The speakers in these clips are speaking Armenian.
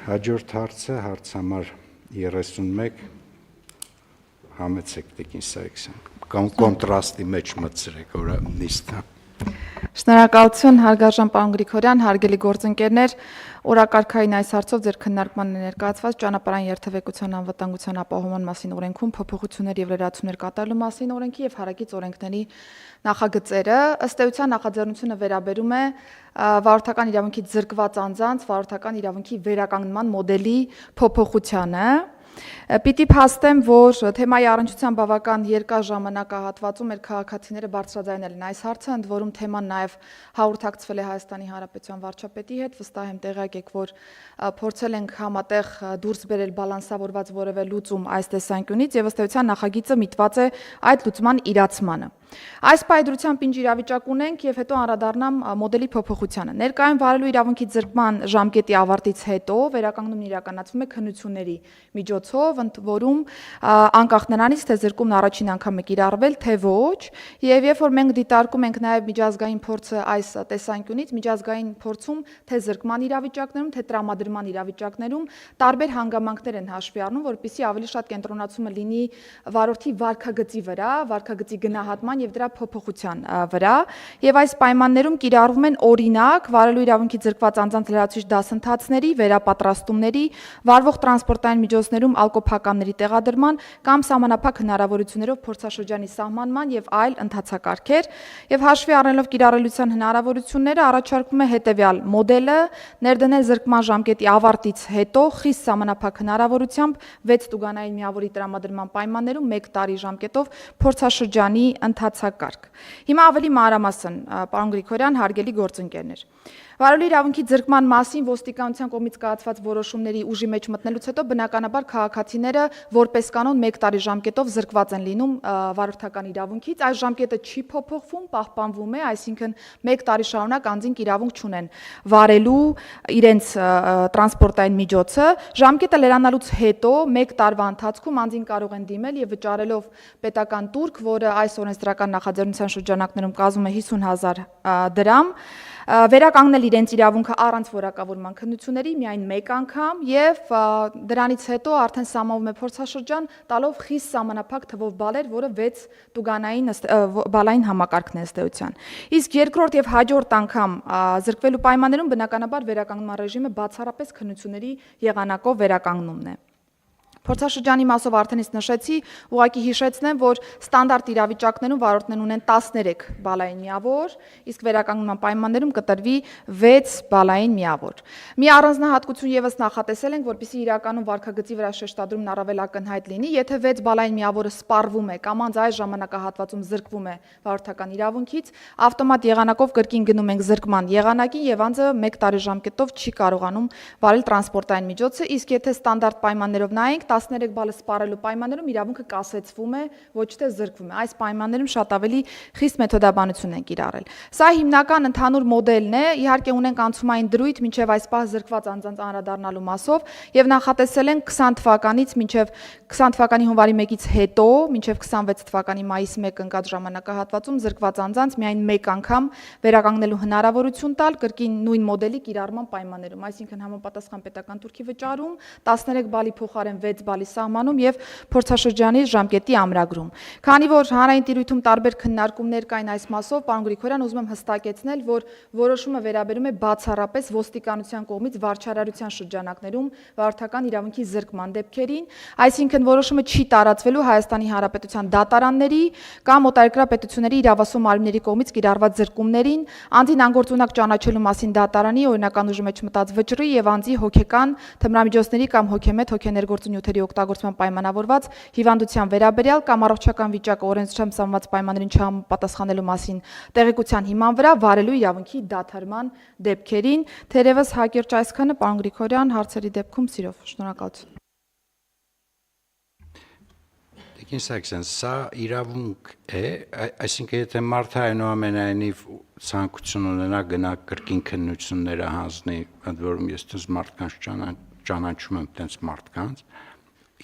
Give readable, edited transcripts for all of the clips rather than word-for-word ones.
Հաջորդ հարցը հարցամար 31 համեցեք Տիկին Սարգսյան կոնտրաստի մեջ մտցրեք որ նիստը Շնորհակալություն հարգարժան պարոն Գրիգորյան, հարգելի գործընկերներ, օրակարգային այս հարցով ձեր քննարկման ներկայացված ճանապարհային երթևեկության անվտանգության ապահովման մասին օրենքում փոփոխություններ եւ լրացումներ կատարելու մասին օրենքի եւ հարակից օրենքների նախագծերը ըստ էության նախաձեռնությունը վերաբերում է վարորդական իրավունքից զրկված անձանց վարորդական իրավունքի վերականգնման մոդելի փոփոխությանը Պիտի փաստեմ, որ թեմայի առնչությամբ բավական երկար ժամանակահատվածում մեր քաղաքացիները բարձրաձայնել են այս հարցը, ընդ որում թեման նաև հաղորդակցվել է Հայաստանի Հանրապետության վարչապետի հետ, վստահ եմ տեղյակ եք, որ փորձել ենք համատեղ դուրս բերել բալանսավորված որևէ լուծում այս տեսանկյունից եւ ըստ էության նախագիծը միտված է այդ լուծման իրացմանը։ Այս պայդրությամբ ինչ իրավիճակ ունենք եւ հետո անդրադառնամ մոդելի փոփոխությանը։ Ներկայում վարելու իրավունքի զրկման ժամկետի ավարտից հետո վերականգնումն իրականացվում է քննությունների միջոցով, ընդ որում անկախ նրանից թե զրկումն առաջին անգամ է կիրառվել, թե ոչ, եւ երբ որ մենք դիտարկում ենք նաեւ միջազգային փորձը այս տեսանկյունից, միջազգային փորձում թե զրկման իրավիճակներում, թե տրամադրման իրավիճակներում տարբեր հանգամանքներ են հաշվի առնում, որպեսզի ավելի շատ կենտրոնացումը լինի վարորդի վարքագծի վրա, վարքագծի գնահատման եւ դրա փոփոխության վրա եւ այս պայմաններում կիրառվում են օրինակ վարելու իրավունքի զրկված անձանց լրացուցիչ դասընթացների, վերապատրաստումների, վարվող տրանսպորտային միջոցներում ալկոհոլականների տեղադրման կամ սահմանափակ հնարավորություններով փորձաշրջանի սահմանման եւ այլ ընթացակարգեր եւ հաշվի առնելով կիրառելիության հնարավորությունները առաջարկվում է հետեւյալ մոդելը ներդնել զրկման ժամկետի ավարտից հետո խիստ սահմանափակ հնարավորությամբ 6 տուգանային միավորի տրամադրման պայմաններում 1 տարի ժամկետով փորձաշրջանի ընթացակարգ։ Հիմա ավելի մանրամասն, պարոն Գրիգորյան, հարգելի գործընկերներ։ Վարելու իրավունքի զրկման մասին ոստիկանության կողմից կայացված որոշումների ուժի մեջ մտնելուց հետո բնականաբար քաղաքացիները որպես կանոն 1 տարի ժամկետով զրկված են լինում վարորդական իրավունքից, այս ժամկետը չի փոփոխվում, պահպանվում է, այսինքն 1 տարի շարունակ անձինք իրավունք չունեն վարելու իրենց տրանսպորտային միջոցը, ժամկետը լրանալուց հետո 1 տարվա ընթացքում անձին կարող են դիմել եւ վճարելով պետական տուրք, որը այս օրենսդրական նախաձեռնության շրջանակներում կազմում է 50,000 դրամ, վերականգնել իրենց իրավունքը առանց որակավորման քննությունների միայն 1 անգամ եւ դրանից հետո արդեն սահմանվում է փորձաշրջան տալով խիստ սահմանափակ թվով բալեր, որը 6 տուգանային բալային համակարգն է ըստ էության։ Իսկ երկրորդ եւ հաջորդ անգամ զրկվելու պայմաններում բնականաբար վերականգնման ռեժիմը բացառապես քննությունների եղանակով վերականգնումն է։ Փորձաշրջանի մասով արդեն իսկ նշեցի, ուղղակի հիշեցնեմ, որ ստանդարտ իրավիճակներում վարորդներն ունեն 13 բալային միավոր, իսկ վերականգնման պայմաններում կտրվի 6 բալային միավոր։ Մի առանձնահատկություն եւս նախատեսել ենք, որպեսզի իրականում վարքագծի վրա շեշտադրումն առավել ակնհայտ լինի, եթե 6 բալային միավորը սպառվում է կամ անձ այս ժամանակահատվածում զրկվում է վարորդական իրավունքից, ավտոմատ եղանակով կրկին գնում ենք զրկման եղանակին եւ անձը 1 տարի ժամկետով չի կարողանում վարել տրանսպորտային միջոցը, իսկ եթե ստանդարտ պայմաններով նայենք 13 բալը սպառելու պայմաններում իրավունքը կասեցվում է, ոչ թե զրկվում է։ Այս պայմաններում շատ ավելի խիստ մեթոդաբանություն են կիրառել։ Սա հիմնական ընդհանուր մոդելն է, իհարկե ունենք անցումային դրույթ մինչև այս պահ զրկված անձանց անդրադառնալու մասով եւ նախատեսել ենք 20 թվականից մինչև 20 թվականի հունվարի 1-ից հետո մինչև 26 թվականի մայիսի 1 ընկած ժամանակահատվածում զրկված անձանց միայն 1 անգամ վերականգնելու հնարավորություն տալ կրկին նույն մոդելի կիրառման պայմաններում, այսինքն համապատասխան պետական տուրքի վճարում, 13 բալի փոխարեն 6 բալի սահմանում եւ փորձաշրջանի ժամկետի ամրագրում։ Քանի որ հանրային տիրույթում տարբեր քննարկումներ կային այս մասով, պարոն Գրիգորյան, ուզում եմ հստակեցնել, որ որոշումը վերաբերում է բացառապես ոստիկանության կողմից վարչարարության շրջանակներում վարորդական իրավունքի զրկման դեպքերին, այսինքն որոշումը չի տարածվելու Հայաստանի Հանրապետության դատարանների կամ օտարերկրյա պետությունների իրավասու մարմինների կողմից կիրառված զրկումներին, անձին անգործունակ ճանաչելու մասին դատարանի օրինական ուժի մեջ մտած վճռի եւ անձի հոգեկան թմրամիջոցների կամ հոգեմետ հոգեներգործուն նյութերի օգտագործման պայմանավորված հիվանդության վերաբերյալ կամ առողջական վիճակը օրենսդրությամբ սահմանված պայմաններին չհամապատասխանելու մասին տեղեկության հիման վրա վարելու իրավունքի դադարման դեպքերին, թերևս հակիրճ այսքանը, պարոն Գրիգորյան, հարցերի դեպքում սիրով, շնորհակալություն։ Տիկին Սարգսյան, սա իրավունք է, այսինքն եթե մարդը այնուամենայնիվ ցանկություն ունենա գնա կրկին քննությունները հանձնի, ընդ որում ես դες մարդկանց ճանաչում եմ տենց մարդկանց,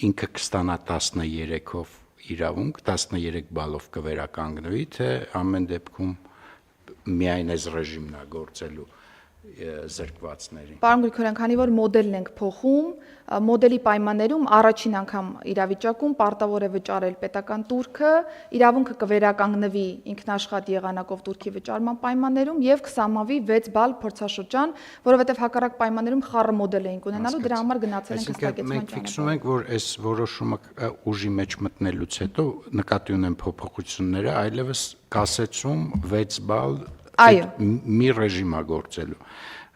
ինքը կստանա 13-ով իրավունք, 13 բալով կվերականգնվի, թե ամեն դեպքում միայն այս ռեժիմն է գործելու։ զրկվածներին։ Պարոն Գրիգորյան, քանի որ մոդելն ենք փոխում, մոդելի պայմաններում առաջին անգամ իրավիճակում պարտավոր է վճարել պետական տուրքը, իրավունքը կվերականգնվի ինքնաշխատ եղանակով տուրքի վճարման պայմաններում եւ կսահմանվի 6 բալ փորձաշրջան, որովհետեւ հակառակ պայմաններում խառը մոդել էինք ունենալու, դրա համար գնացել ենք հստակեցման Մենք ֆիքսում ենք, որ այս որոշումը ուժի մեջ մտնելուց հետո նկատի ունեն փոփոխությունները, այլևս կասեցում 6 բալ մի ռեժիմ է գործելու։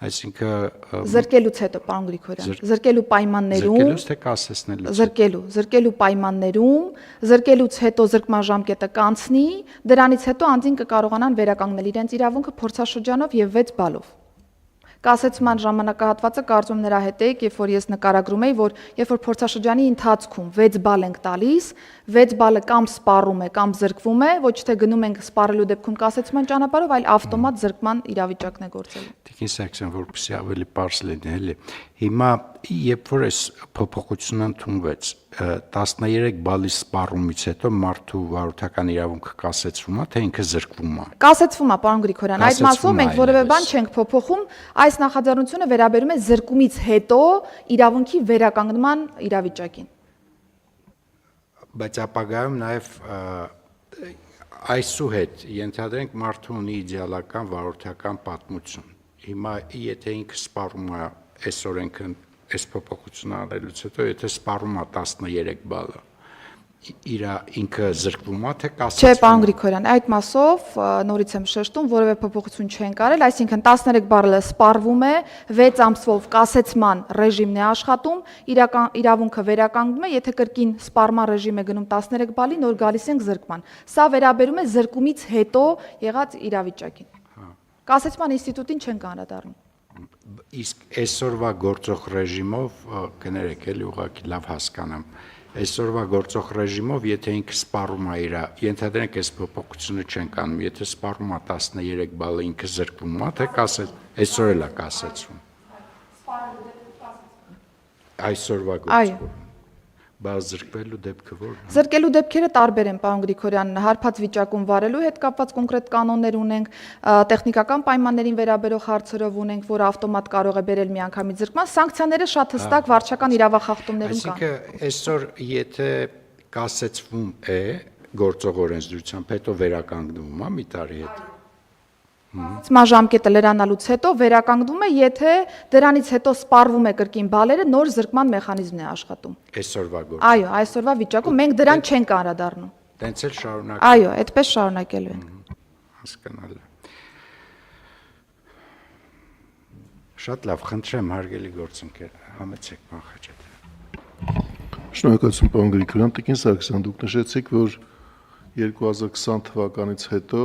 Այսինքն զրկելուց հետո, պարոն Գրիգորյան, զրկելու պայմաններում զրկելուց թե կասեցնելուց զրկելու պայմաններում, զրկելուց հետո զրկման ժամկետը կանցնի, դրանից հետո անձին կկարողանան վերականգնել իրենց իրավունքը փորձաշրջանով եւ 6 բալով։ Կասեցման ժամանակահատվածը կարծում նրա հետ եք, երբ որ ես նկարագրում էի, որ երբ որ փորձաշրջանի ընթացքում 6 բալ ենք տալիս, 6 բալը կամ սպառում է, կամ զրկվում է, ոչ թե գնում ենք սպառելու դեպքում կասեցման ճանապարհով, այլ ավտոմատ զրկման իրավիճակն է գործելու։ Տիկին Սարգսյան, որպեսզի ավելի պարզ լինի, էլի։ Հիմա երբ որ այս փոփոխությունը ընդունվեց, 13 բալի սպառումից հետո մարդու վարորդական իրավունքը կասեցվում է, թե ինքը զրկվում է։ Կասեցվում է, պարոն Գրիգորյան, այդ մասով մենք որևէ բան չենք փոփոխում, այս նախաձեռնությունը վերաբերում է զրկումից հետո իրավունքի վերականգնման իրավիճակին։ Բայց ապագայում նաև այսուհետ ենթադրենք մարդու ունի իդեալական վարորդական պատմություն։ Հիմա եթե ինքը սպառում է այս օրենքը այս փոփոխությունը անելուց հետո, եթե սպառում է 13 բալը, ինքը զրկվում է թե կասեցվում է։ Չէ, պարոն Գրիգորյան, այդ մասով նորից եմ շեշտում, որևէ փոփոխություն չենք արել, այսինքն 13 բալը սպառվում է, 6 ամսվով կասեցման ռեժիմն է աշխատում, իրավունքը վերականգնում է, եթե կրկին սպառման ռեժիմ է գնում 13 բալի, նոր գալիս ենք զրկման։ Սա վերաբերում է զրկումից հետո եղած իրավիճակին։ Կասեցման ինստիտուտին չենք անդրադառնում։ Իսկ այսօրվա գործող ռեժիմով կներեք էլի ուղղակի լավ հասկանամ։ Այսօրվա գործող ռեժիմով, եթե ինքը սպառում է իր, ենթադրենք այս փոփոխությունը չենք անում, եթե սպառում է 13 բալը ինքը զրկվում է, թե կասեց, այսօր էլ է կասեցվում։ Այսօրվա գործող։ Բայց զրկվելու դեպքը ո՞րն է։ Զրկելու դեպքերը տարբեր են, պարոն Գրիգորյան, հարբած վիճակում վարելու հետ կապված կոնկրետ կանոններ ունենք, տեխնիկական պայմաններին վերաբերող հարցերով ունենք, որ ավտոմատ կարող է բերել միանգամից զրկման, սանկցիաները շատ հստակ վարչական իրավախախտումներում կան։ Այսինքն այսօր եթե կասեցվում է գործող օրենսդրությամբ, հետո վերականգնվում է մի տարի հետո։ Սման ժամկետը լրանալուց հետո վերականգնվում է, եթե դրանից հետո սպառվում է կրկին բալերը, նոր զրկման մեխանիզմն է աշխատում։ Այսօրվա գործ։ Այո, այսօրվա վիճակում մենք դրան չենք անդրադառնում։ Տենց էլ շարունակ։ Այո, այդպես շարունակելու ենք։ Հասկանալի։ Շատ լավ, խնդրեմ հարգելի գործընկեր, համեցեք պարոն Խաչատրյան։ Շնորհակալություն, պարոն Գրիգորյան, Տիկին Սարգսյան, դուք նշեցիք, որ 2020 թվականից հետո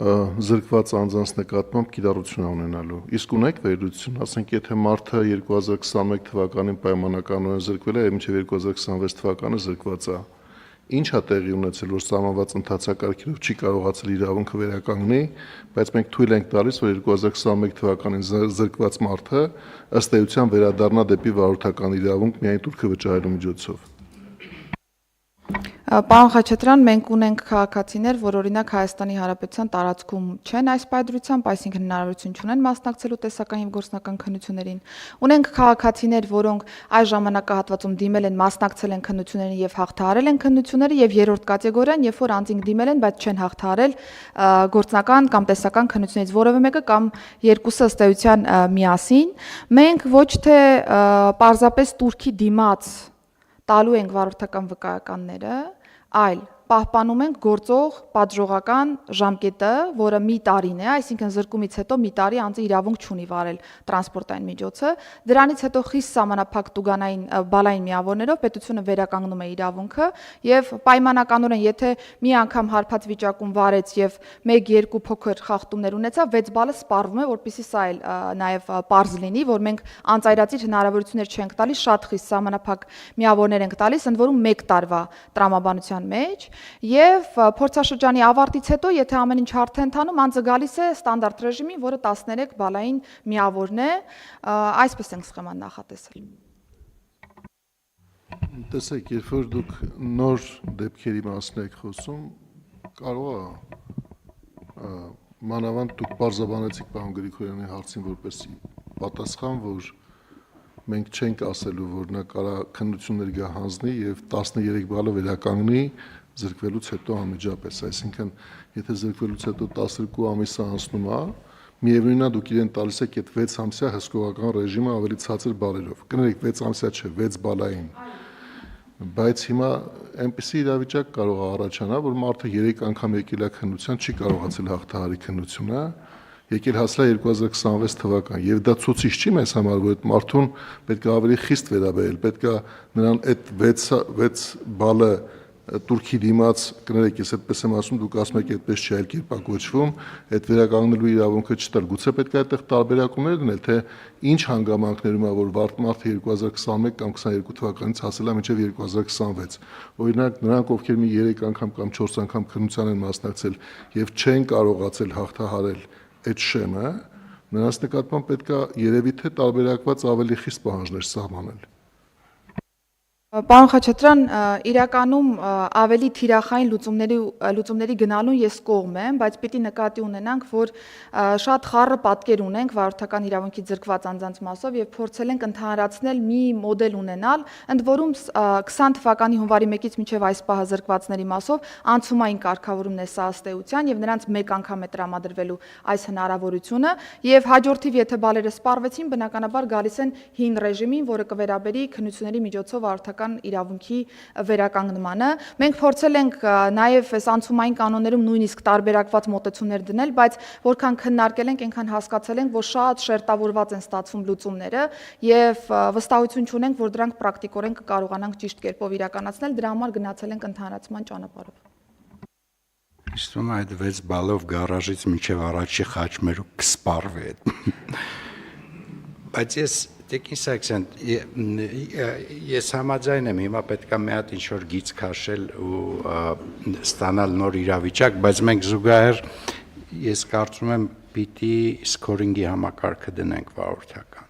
զրկված անձանց նկատմամբ կիրառություն ունենալու։ Իսկ ունեք վերլուծություն, ասենք, եթե մարդը 2021 թվականին պայմանականորեն զրկվել է, մինչև 2026 թվականը զրկված է, ինչ է տեղի ունեցել, որ սահմանված ընթացակարգերով չի կարողացել իրավունքը վերականգնի, բայց մենք թույլ ենք տալիս, որ 2021 թվականին զրկված մարդը ըստ էության վերադառնա դեպի վարորդական իրավունք միայն տուրքը վճարելու միջոցով։ Պարոն Խաչատրյան, մենք ունենք քաղաքացիներ, որ օրինակ Հայաստանի Հանրապետության տարածքում չեն այս պայծրությամբ, այսինքն հնարավորություն չունեն մասնակցելու տեսական եւ գործնական քննություններին։ Ունենք քաղաքացիներ, որոնք այս ժամանակահատվածում դիմել են, մասնակցել են քննություններին եւ հաղթահարել են քննությունները, եւ երրորդ կատեգորիան, երբ որ անձինք դիմել են, բայց չեն հաղթահարել գործնական կամ տեսական քննություններից որևէ մեկը կամ երկուսը ըստ էության միասին։ Մենք ոչ թե պարզապես տուրքի դիմաց տալու ենք վարորդական վկայականները, այլ պահպանում ենք գործող պատժողական ժամկետը, որը մի տարին է, այսինքն զրկումից հետո մի տարի անձը իրավունք չունի վարել տրանսպորտային միջոցը, դրանից հետո խիստ սահմանափակ տուգանային բալային միավորներով պետությունը վերականգնում է իրավունքը եւ պայմանականորեն, եթե մի անգամ հարբած վիճակում վարեց եւ 1-2 փոքր խախտումներ ունեցավ, 6 բալը սպառվում է, որպեսզի սա էլ նաեւ պարզ լինի, որ մենք անծայրածիր հնարավորություններ չենք տալիս, շատ խիստ սահմանափակ միավորներ ենք տալիս, ընդ որում 1 տարվա տրամաբանության մեջ Եվ փորձաշրջանի ավարտից հետո, եթե ամեն ինչ հարթ է ընթանում, անձը գալիս է ստանդարտ ռեժիմին, որը 13 բալային միավորն է, այսպես ենք սխեման նախատեսել։ Տեսեք, երբ որ դուք նոր դեպքերի մասին եք խոսում, կարող է մանավանդ դուք բարձրաբանեցիք պարոն Գրիգորյանի հարցին որպես պատասխան, որ մենք չենք ասելու, որ նա կարա քննություններ գա հանձնի եւ 13 բալը վերականգնի զրկվելուց հետո անմիջապես, այսինքն եթե զրկվելուց հետո 12 ամիսը անցնում է, միևնույնն է դուք իրեն տալիս եք այդ 6 ամսյա հսկողական ռեժիմը ավելի ցածր բալերով։ Կներեք 6 ամսյա չէ, 6 բալային։ Բայց հիմա այնպեսի իրավիճակ կարող է առաջանալ, որ մարդը 3 անգամ եկել է քննության, չի կարողացել հաղթահարի քննությունը, եկել հասել 2026 թվական եւ դա ցուցիչ չի մեզ համար, որ այդ մարդուն պետք է ավելի խիստ վերաբերել, պետք է նրան այդ 6 բալը Турքի դիմաց, կներեք, ես այդպես եմ ասում, դուք ասում եք այդպես չի, այլ կերպ է կոչվում, այդ վերականգնելու իրավունքը չտալ։ Գուցե պետք է այդտեղ տարբերակումներ դնել, թե ինչ հանգամանքներում է, որ մարդը 2021 կամ 22 թվականից հասել է մինչև 2026։ Օրինակ, նրանք, ովքեր մի 3 անգամ կամ 4 անգամ քննության են մասնակցել եւ չեն կարողացել հաղթահարել այդ շեմը, նրանց նկատմամբ պետք է երևի թե տարբերակված ավելի խիստ պահանջներ սահմանել։ Պարոն Խաչատրյան, իրականում ավելի թիրախային լուծումների գնալուն ես կողմ եմ, բայց պիտի նկատի ունենանք, որ շատ խառը պատկեր ունենք վարորդական իրավունքի ձրկված անձանց մասով եւ փորձել ենք ընդհանրացնել մի մոդել ունենալ, ընդ որում 20 թվականի հունվարի 1-ից մինչեւ այս պահը զրկվածների մասով անցումային կարգավորումն է սա ըստ էության եւ նրանց մեկ անգամ է տրամադրվելու այս հնարավորությունը եւ հաջորդիվ եթե բալերը սպառվեցին, բնականաբար գալիս են հին ռեժիմին, որը կվերաբերի քննությունների միջոցով վարորդական իրավունքի վերականգնմանը։ Մենք փորձել ենք նաև այս անցումային կանոններում նույնիսկ տարբերակված մոտեցումներ դնել, բայց որքան քննարկել ենք, այնքան հասկացել ենք, որ շատ շերտավորված են ստացվում լուծումները եւ վստահություն չունենք, որ դրանք պրակտիկորեն կկարողանանք ճիշտ կերպով իրականացնել, դրա համար գնացել ենք ընդհանրացման ճանապարհով։ Իսկ այդ 6 բալով գարաժից մինչև առաջի խաչմերուկ կսպառվի։ Բայց ես Տեկին Սարգսյան, ես համաձայն եմ, հիմա պետք է մի հատ ինչ-որ գիծ քաշել ու ստանալ նոր իրավիճակ, բայց մենք զուգահեռ ես կարծում եմ պիտի սկորինգի համակարգը դնենք վարորդական։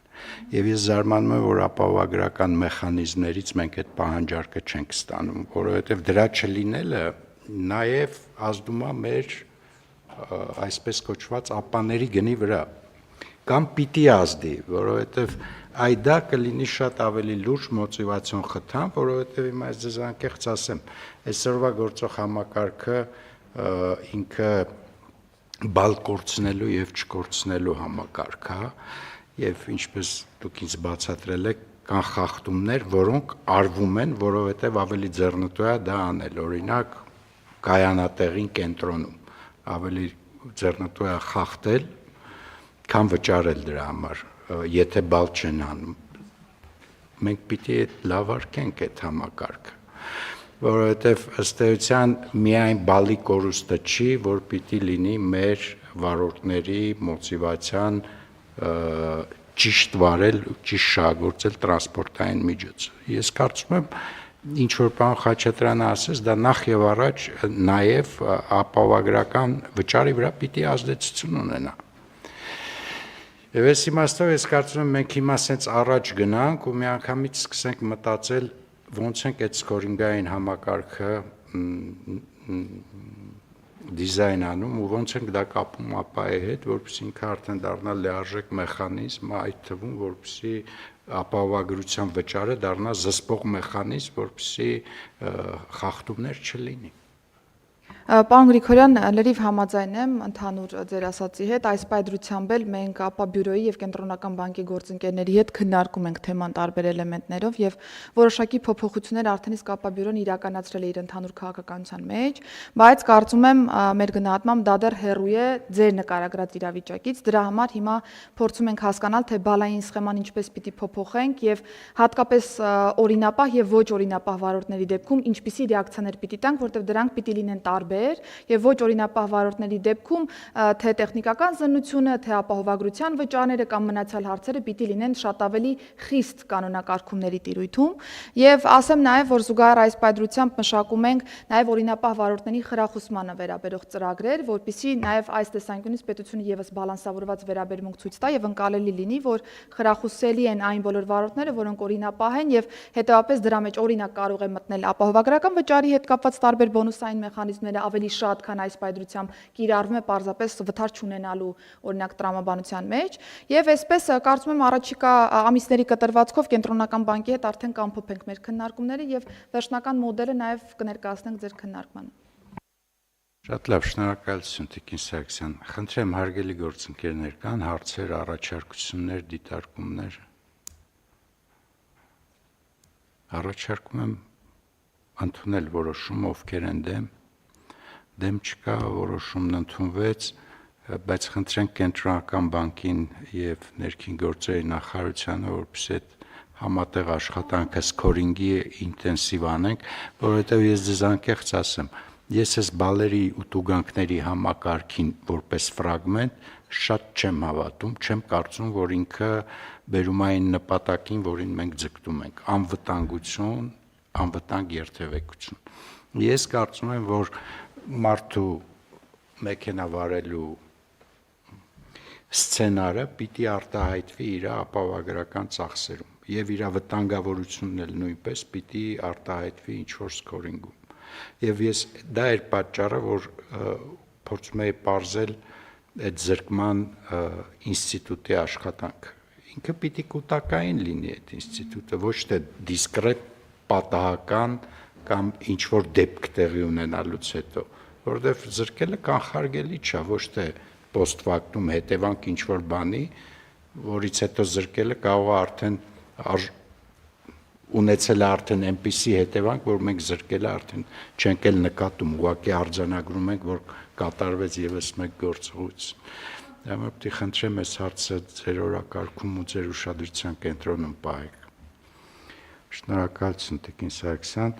Եվ ես զարմանում եմ, որ ապահովագրական մեխանիզմներից մենք այդ պահանջարկը չենք ստանում, որովհետև դրա չլինելը նաև ազդում է մեր այսպես կոչված ապաների գնի վրա կամ պիտի ազդի, որովհետև այդա կլինի շատ ավելի լուրջ մոտիվացիոն խթան, որովհետև հիմա ես ձեզ անկեղծ ասեմ, այսօրվա գործող համակարգը ինքը բալ կորցնելու եւ չկորցնելու համակարգ է, եւ ինչպես դուք ինձ բացատրել եք, կան խախտումներ, որոնք արվում են, որովհետև ավելի ձեռնտու է դա անել, օրինակ կայանատեղին կենտրոնում ավելի ձեռնտու է խախտել, քան վճարել դրա համար, եթե բալ չեն անում։ Մենք պիտի լավարկենք այդ համակարգը, որովհետև ըստ էության միայն բալի կորուստը չի, որ պիտի լինի մեր վարորդների մոտիվացիան ճիշտ վարել, ճիշտ շահագործել տրանսպորտային միջոցը։ Ես կարծում եմ, ինչ որ պարոն Խաչատրյանը ասեց, դա նախ եւ առաջ նաեւ ապահովագրական վճարի վրա պիտի ազդեցություն ունենա։ Եվ այս իմաստով ես կարծում եմ մենք հիմա սենց առաջ գնանք ու միանգամից սկսենք մտածել ոնց ենք այդ սկորինգային համակարգը դիզայն անում ու ոնց ենք դա կապում ԱՊԱ-ի հետ, որպեսզի ինքը արդեն դառնա լիարժեք մեխանիզմ, այդ թվում որպեսզի ապահովագրության վճարը դառնա զսպող մեխանիզմ, որպեսզի խախտումներ չլինի։ Պարոն Գրիգորյան, լրիվ համաձայն եմ ընդհանուր ձեր ասացի հետ, այս պայծրությամբ էլ մենք ԱՊԱ բյուրոյի եւ կենտրոնական բանկի գործընկերների հետ քննարկում ենք թեման տարբեր էլեմենտներով եւ որոշակի փոփոխություններ արդեն իսկ ԱՊԱ բյուրոն իրականացրել է իր ընդհանուր քաղաքականության մեջ, բայց կարծում եմ մեր գնահատմամբ դա դեռ հեռու է ձեր նկարագրած իրավիճակից, դրա համար հիմա փորձում ենք հասկանալ, թե բալային սխեման ինչպես պիտի փոփոխենք եւ հատկապես օրինապահ եւ ոչ օրինապահ վարորդների դեպքում ինչպիսի ռեակցիաներ պիտի տանք, որտեղ դրանք պիտի լինեն տարբեր եւ ոչ օրինապահ վարորդների դեպքում թե տեխնիկական զննությունը, թե ապահովագրության վճարները կամ մնացյալ հարցերը պիտի լինեն շատ ավելի խիստ կանոնակարգումների տիրույթում եւ ասեմ նաեւ որ զուգահեռ այս պայծրությամբ մշակում ենք նաեւ օրինապահ վարորդների խրախուսմանը վերաբերող ծրագրեր, որպեսզի նաեւ այս տեսանկյունից պետությունը եւս բալանսավորված վերաբերմունք ցույց տա եւ ընկալելի լինի, որ խրախուսելի են այն բոլոր վարորդները, որոնք օրինապահ են եւ հետեւաբար դրա մեջ օրինակ կարող է մտնել ապահովագրական վճարի հետ կապված տարբեր բոնուսային մեխանիզմները, ավելի շատ, քան այս պայծրությամբ կիրառվում է պարզապես վթար չունենալու օրինակ տրամաբանության մեջ, եւ այսպես կարծում եմ առաջիկա ամիսների կտրվածքով կենտրոնական բանկի հետ արդեն կամփոփենք մեր քննարկումները եւ վերջնական մոդելը նաեւ կներկայացնենք ձեր քննարկմանը։ Շատ լավ, շնորհակալություն Տիկին Սարգսյան։ Խնդրեմ հարգելի գործընկերներ, կան հարցեր, առաջարկություններ, դիտարկումներ։ Առաջարկում եմ ընդունել որոշում, ովքեր են դեմ չկա, որոշումն ընդունվեց, բայց խնդրենք կենտրոնական բանկին եւ ներքին գործերի նախարարությանը, որպեսզի այդ համատեղ աշխատանքը սկորինգի ինտենսիվ անենք, որովհետեւ ես ձեզ անկեղծ ասեմ, ես այս բալերի ու տուգանքների համակարգին որպես ֆրագմենտ շատ չեմ հավատում, չեմ կարծում, որ ինքը բերում է այն նպատակին, որին մենք ձգտում ենք, անվտանգություն, անվտանգ երթևեկություն։ Ես կարծում եմ, որ մարդու մեքենա վարելու սցենարը պիտի արտահայտվի իր ապահովագրական ծախսերում եւ իր վտանգավորությունն էլ նույնպես պիտի արտահայտվի ինչ-որ սկորինգում։ Եվ ես դա էր պատճառը, որ փորձում էի պարզել այդ զրկման ինստիտուտի աշխատանքը։ Ինքը պիտի կൂട്ടակային լինի այդ ինստիտուտը, ոչ թե դիսկրետ պատահական կամ ինչ-որ դեպք տեղի ունենալուց հետո, որովհետև զրկելը կանխարգելի չէ, ոչ թե post-factum հետևանք ինչ-որ բանի, որից հետո զրկելը կարող է արդեն ունեցել է արդեն այնպիսի հետևանք, որ մենք զրկելը արդեն չենք էլ նկատում, ուղղակի արձանագրում ենք, որ կատարվեց եւս մեկ գործողություն։ Դա մտի խնդրեմ այս հարցը ձեր օրակարգում ու ձեր ուշադրության կենտրոնում պահեք։ Շնորհակալություն Տիկին Սարգսյան։